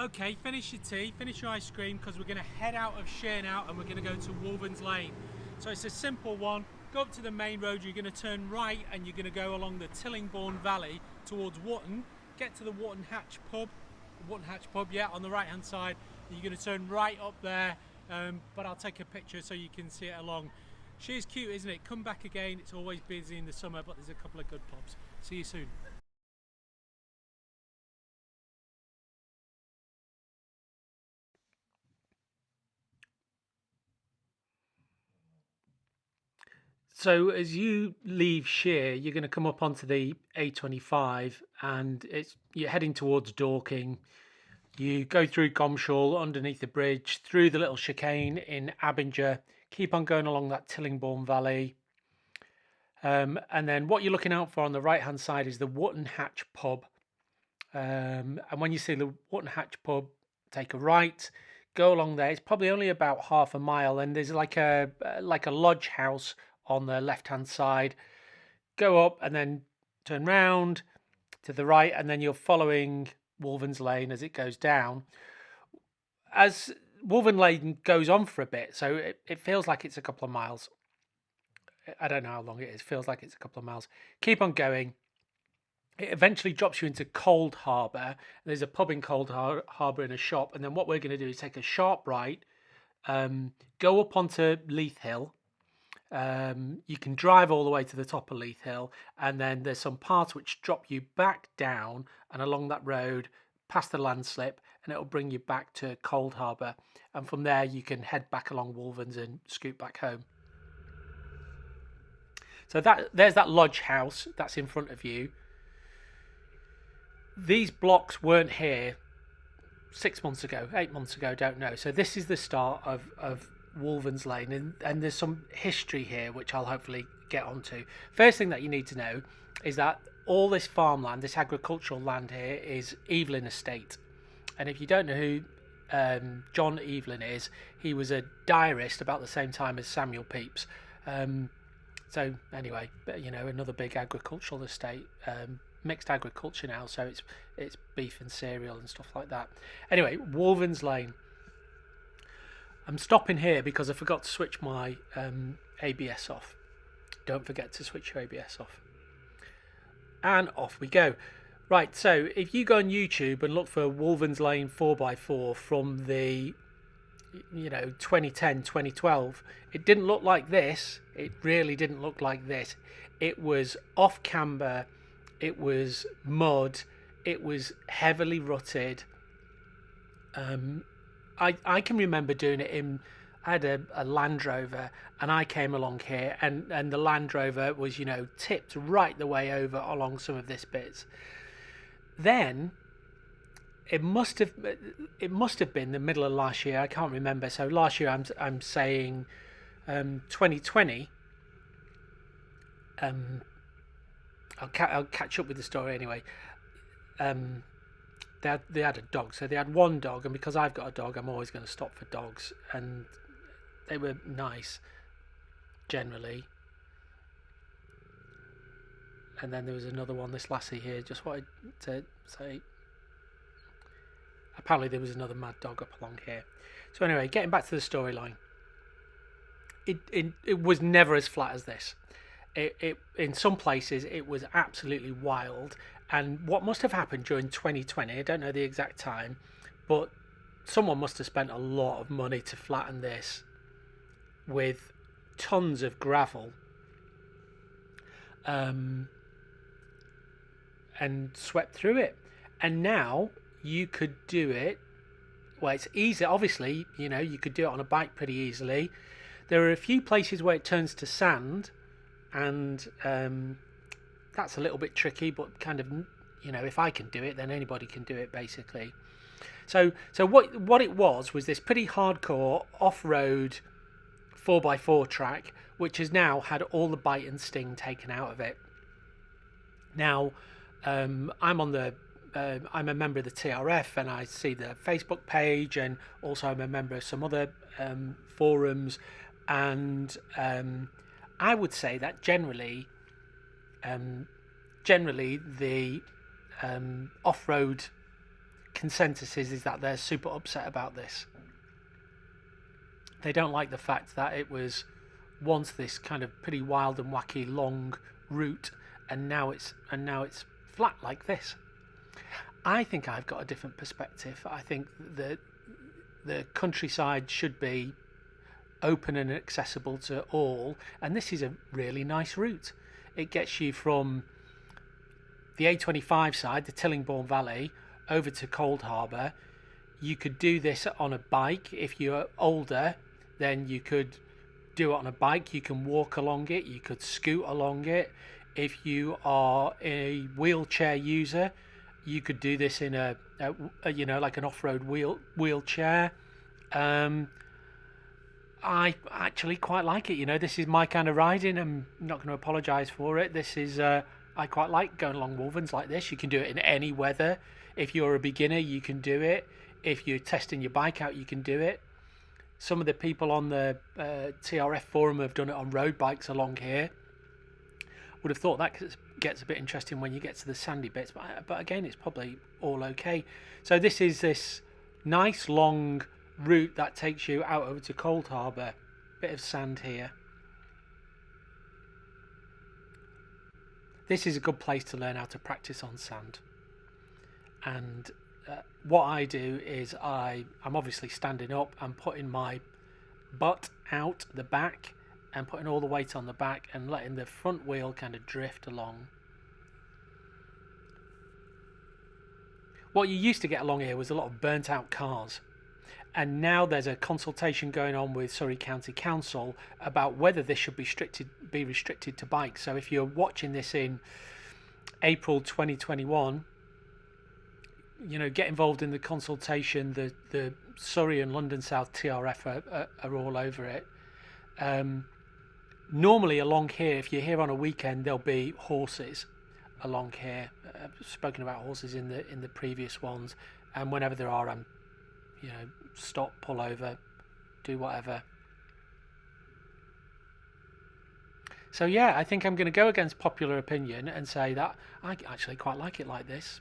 Okay, finish your tea, finish your ice cream, because we're going to head out of Shere now and we're going to go to Wolvens Lane. So it's a simple one. Go up to the main road, you're going to turn right and you're going to go along the Tillingbourne Valley towards Wotton. Get to the Wotton Hatch pub, yeah, on the right hand side. You're going to turn right up there, but I'll take a picture so you can see it along. Shere's cute, isn't it? Come back again. It's always busy in the summer, but there's a couple of good pubs. See you soon. So as you leave Shere, you're going to come up onto the A25 and you're heading towards Dorking. You go through Gomshall, underneath the bridge, through the little chicane in Abinger, keep on going along that Tillingbourne Valley. And then what you're looking out for on the right-hand side is the Wotton Hatch pub. And when you see the Wotton Hatch pub, take a right, go along there. It's probably only about half a mile, and there's like a lodge house on the left-hand side. Go up and then turn round to the right, and then you're following Wolvens Lane as it goes down. As Wolvens Lane goes on for a bit, so it feels like it's a couple of miles. I don't know how long it is. Feels like it's a couple of miles. Keep on going. It eventually drops you into Cold Harbour. There's a pub in Cold Harbour and a shop. And then what we're going to do is take a sharp right, go up onto Leith Hill. You can drive all the way to the top of Leith Hill, and then there's some parts which drop you back down and along that road past the landslip, and it'll bring you back to Cold Harbour. And from there you can head back along Wolvens and scoot back home. So there's that lodge house that's in front of you. These blocks weren't here 6 months ago, 8 months ago, don't know. So this is the start of Wolvens Lane, and there's some history here which I'll hopefully get onto. First thing that you need to know is that all this farmland, this agricultural land here, is Evelyn Estate. And if you don't know who John Evelyn is, he was a diarist about the same time as Samuel Pepys. So anyway, you know, another big agricultural estate, mixed agriculture now, so it's beef and cereal and stuff like that. Anyway, Wolvens Lane. I'm stopping here because I forgot to switch my ABS off. Don't forget to switch your ABS off. And off we go. Right, so if you go on YouTube and look for Wolvens Lane 4x4 from the 2010, 2012, it didn't look like this. It really didn't look like this. It was off camber, it was mud, it was heavily rutted. I can remember doing it in, I had a Land Rover, and I came along here, and the Land Rover was, tipped right the way over along some of this bits. Then it must have been the middle of last year. I can't remember. So last year, I'm saying 2020. I'll catch up with the story anyway. They had a dog, so they had one dog, and because I've got a dog, I'm always going to stop for dogs, and they were nice generally. And then there was another one, this lassie here, just wanted to say, apparently there was another mad dog up along here. So anyway, getting back to the storyline, it was never as flat as this. It in some places it was absolutely wild, and what must have happened during 2020, I don't know the exact time, but someone must have spent a lot of money to flatten this with tons of gravel and swept through it. And now you could do it, well, it's easy, obviously, you could do it on a bike pretty easily. There are a few places where it turns to sand, and that's a little bit tricky, but kind of, if I can do it, then anybody can do it, basically. So what it was this pretty hardcore off-road 4x4 track, which has now had all the bite and sting taken out of it. Now, I'm a member of the TRF, and I see the Facebook page, and also I'm a member of some other forums, and I would say that generally the off-road consensus is that they're super upset about this. They don't like the fact that it was once this kind of pretty wild and wacky long route, and now it's flat like this. I think I've got a different perspective. I think that the countryside should be open and accessible to all, and this is a really nice route. It gets you from the A25 side, the Tillingbourne Valley, over to Cold Harbour. You could do this on a bike. If you're older, then you could do it on a bike. You can walk along it, you could scoot along it. If you are a wheelchair user, you could do this in a you know, like an off-road wheelchair. I actually quite like it. You know, this is my kind of riding. I'm not going to apologise for it. This is I quite like going along Wolvens like this. You can do it in any weather. If you're a beginner, you can do it. If you're testing your bike out, you can do it. Some of the people on the TRF forum have done it on road bikes along here. Would have thought that gets a bit interesting when you get to the sandy bits, but again, it's probably all okay. So this is this nice long route that takes you out over to Cold Harbour. Bit of sand here. This is a good place to learn how to practice on sand. And what I do is I'm obviously standing up and putting my butt out the back and putting all the weight on the back and letting the front wheel kind of drift along. What you used to get along here was a lot of burnt out cars. And now there's a consultation going on with Surrey County Council about whether this should be restricted to bikes. So if you're watching this in April 2021, you know, get involved in the consultation. The Surrey and London South TRF are all over it. Normally along here, if you're here on a weekend, there'll be horses along here. I've spoken about horses in the previous ones, and whenever there are, I'm, you know, stop, pull over, do whatever. So yeah, I think I'm going to go against popular opinion and say that I actually quite like it like this.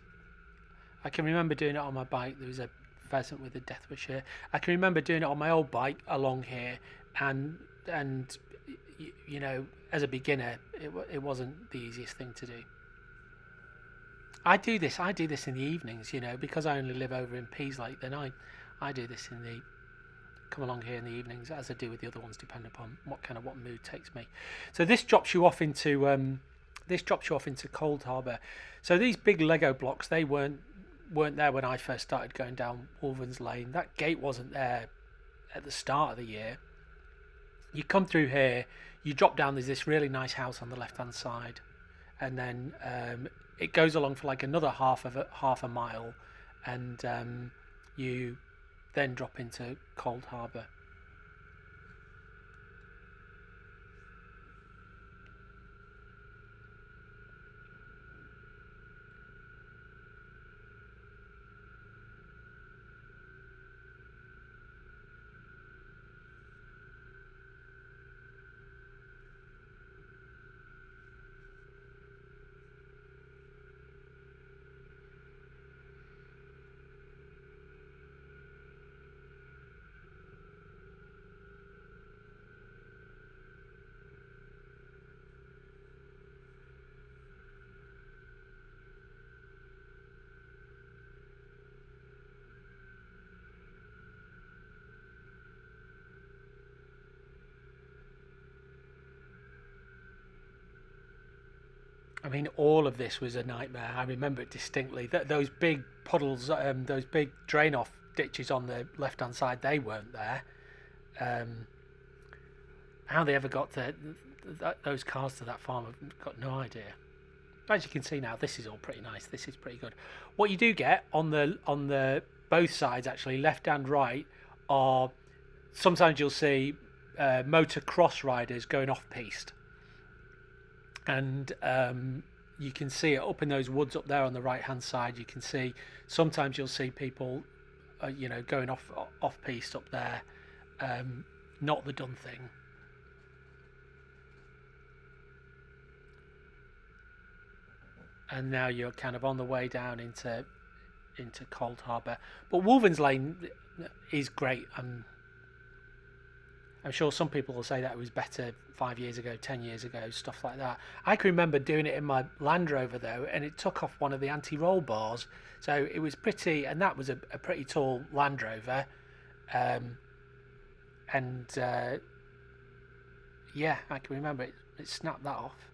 I can remember doing it on my bike. There was a pheasant with a death wish here. I can remember doing it on my old bike along here, and you know, as a beginner, it wasn't the easiest thing to do. I do this in the evenings, you know, because I only live over in Peaslake. Then I do this come along here in the evenings, as I do with the other ones, depending upon what mood takes me. So this drops you off into Cold Harbour. So these big Lego blocks, they weren't there when I first started going down Wolvens Lane. That gate wasn't there at the start of the year. You come through here, you drop down. There's this really nice house on the left hand side, and then it goes along for like another half a mile, and you then drop into Cold Harbour. I mean, all of this was a nightmare. I remember it distinctly. Those big puddles, those big drain-off ditches on the left-hand side, they weren't there. How they ever got those cars to that farm, I've got no idea. As you can see now, this is all pretty nice. This is pretty good. What you do get on the both sides, actually, left and right, are sometimes you'll see motocross riders going off-piste. And you can see it up in those woods up there on the right hand side. You can see sometimes you'll see people you know, going off piste up there. Not the done thing. And now you're kind of on the way down into into Cold Harbour. But Wolvens Lane is great. I'm sure some people will say that it was better 5 years ago, 10 years ago, stuff like that. I can remember doing it in my Land Rover though, and it took off one of the anti-roll bars, so it was pretty, and that was a pretty tall Land Rover, and yeah, I can remember it snapped that off.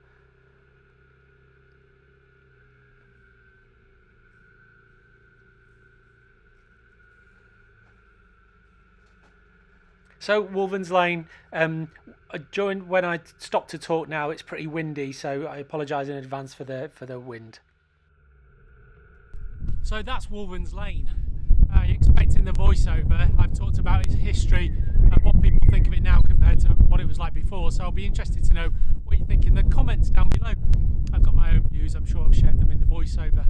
So Wolvens Lane, during when I stop to talk now, it's pretty windy, so I apologise in advance for the wind. So that's Wolvens Lane. Expecting the voiceover, I've talked about its history and what people think of it now compared to what it was like before. So I'll be interested to know what you think in the comments down below. I've got my own views. I'm sure I've shared them in the voiceover.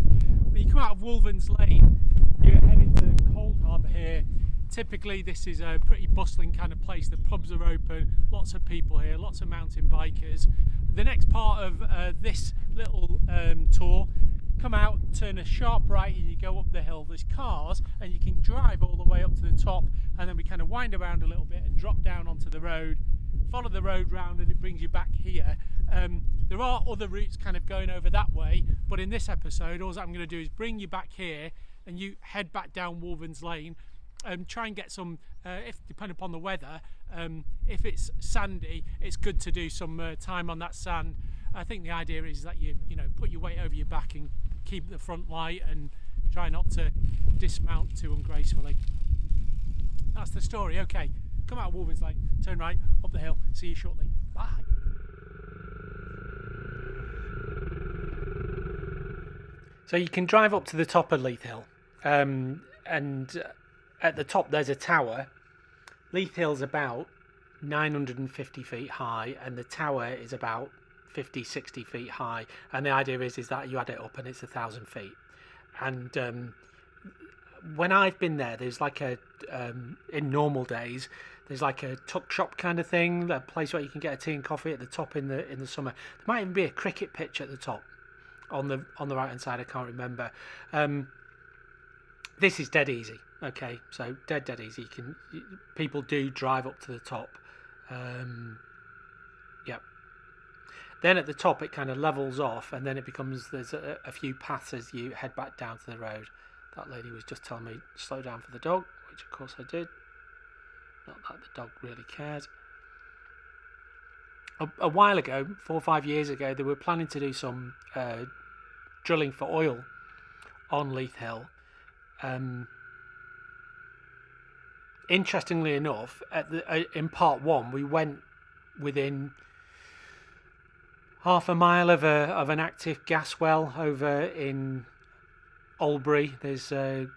When you come out of Wolvens Lane, you're heading to Cold Harbour here. Typically this is a pretty bustling kind of place. The pubs are open, lots of people here, lots of mountain bikers. The next part of this little tour, come out, turn a sharp right and you go up the hill. There's cars and you can drive all the way up to the top, and then we kind of wind around a little bit and drop down onto the road, follow the road round and it brings you back here. There are other routes kind of going over that way, but in this episode all I'm going to do is bring you back here and you head back down Wolvens Lane. Try and get some, if depending upon the weather, if it's sandy, it's good to do some time on that sand. I think the idea is that you put your weight over your back and keep the front light and try not to dismount too ungracefully. That's the story. Okay, come out of Wolvens Lane, turn right, up the hill, see you shortly. Bye. So you can drive up to the top of Leith Hill, and at the top there's a tower. Leith Hill's about 950 feet high and the tower is about 50-60 feet high, and the idea is that you add it up and it's 1,000 feet. And when I've been there, there's like a in normal days there's like a tuck shop kind of thing, a place where you can get a tea and coffee at the top in the summer. There might even be a cricket pitch at the top on the right hand side, I can't remember. This is dead easy. Okay, so dead easy. People do drive up to the top. Yep. Then at the top it kind of levels off, and then it becomes there's a few paths as you head back down to the road. That lady was just telling me slow down for the dog, which of course I did. Not that the dog really cared. A while ago, 4 or 5 years ago, they were planning to do some drilling for oil on Leith Hill. Interestingly enough, in part one, we went within half a mile of an active gas well over in Albury. There's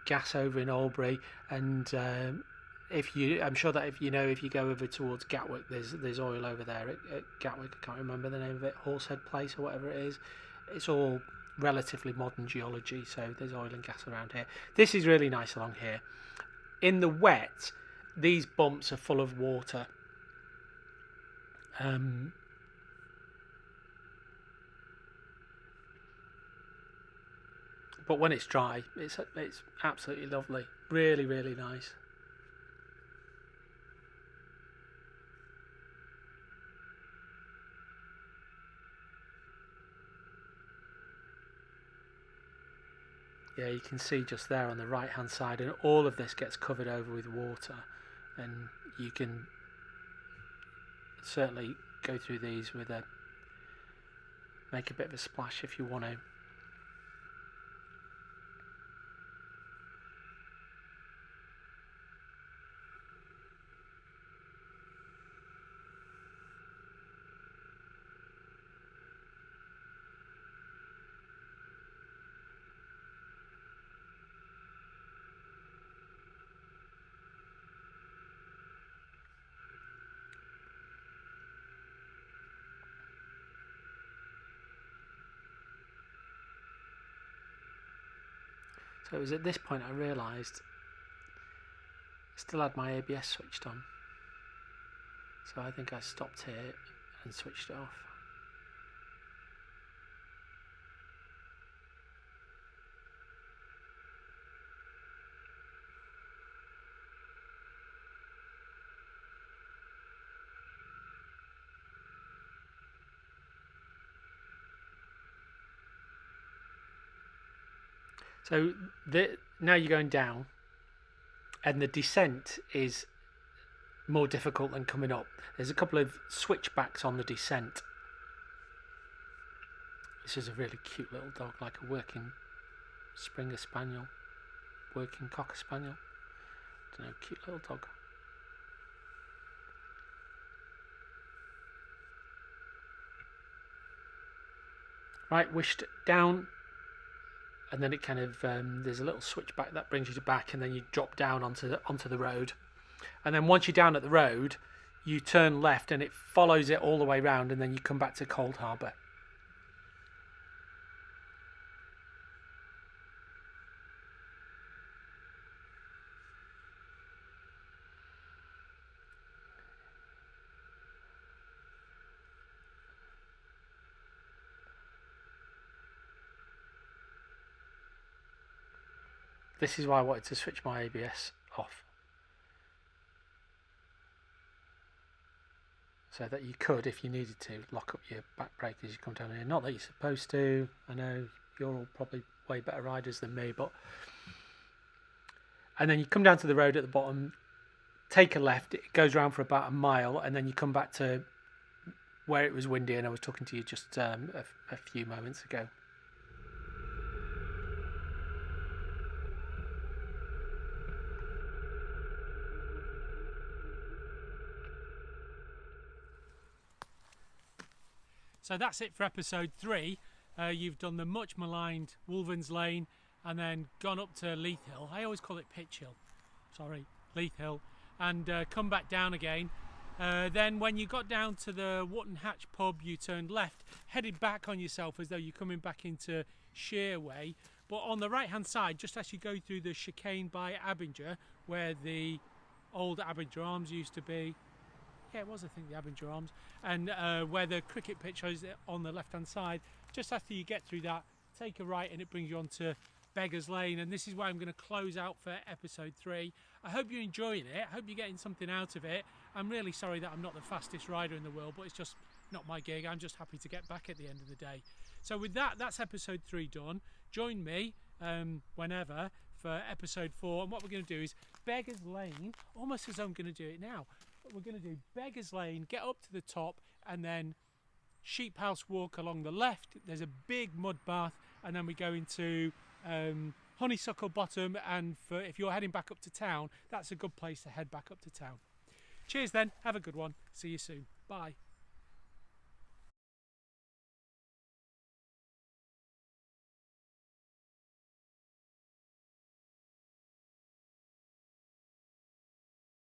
gas over in Albury, and I'm sure that if you go over towards Gatwick, there's oil over there at Gatwick. I can't remember the name of it, Horsehead Place or whatever it is. It's all relatively modern geology, so there's oil and gas around here. This is really nice along here. In the wet, these bumps are full of water. But when it's dry, it's absolutely lovely. Really, really nice. Yeah, you can see just there on the right hand side, and all of this gets covered over with water, and you can certainly go through these with make a bit of a splash if you want to. So it was at this point I realised I still had my ABS switched on. So I think I stopped here and switched it off. So now you're going down, and the descent is more difficult than coming up. There's a couple of switchbacks on the descent. This is a really cute little dog, like a working Springer Spaniel, working Cocker Spaniel. I don't know, cute little dog. Right, wished down, and then it kind of there's a little switchback that brings you back, and then you drop down onto the road, and then once you're down at the road, you turn left, and it follows it all the way round, and then you come back to Cold Harbour. This is why I wanted to switch my ABS off, so that you could, if you needed to, lock up your back brake as you come down here. Not that you're supposed to. I know you're all probably way better riders than me, but... And then you come down to the road at the bottom, take a left, it goes around for about a mile, and then you come back to where it was windy, and I was talking to you just a few moments ago. So that's it for episode 3. You've done the much maligned Wolvens Lane and then gone up to Leith Hill. I always call it Pitch Hill. Sorry, Leith Hill. And come back down again. Then when you got down to the Wootton Hatch pub, you turned left, headed back on yourself as though you're coming back into Shere way. But on the right hand side, just as you go through the chicane by Abinger, where the old Abinger Arms used to be, yeah, it was, I think, the Abinger Arms, and where the cricket pitch is on the left hand side, just after you get through that, take a right and it brings you on to Beggars Lane. And this is where I'm going to close out for episode 3. I hope you're enjoying it. I hope you're getting something out of it. I'm really sorry that I'm not the fastest rider in the world, but it's just not my gig. I'm just happy to get back at the end of the day. So with that, that's episode 3 done. Join me whenever for episode 4, and what we're going to do is Beggars Lane, almost as though I'm going to do it now. We're going to do Beggars Lane, get up to the top, and then Sheep House Walk along the left. There's a big mud bath, and then we go into Honeysuckle Bottom, and if you're heading back up to town, that's a good place to head back up to town. Cheers then, have a good one, see you soon, bye.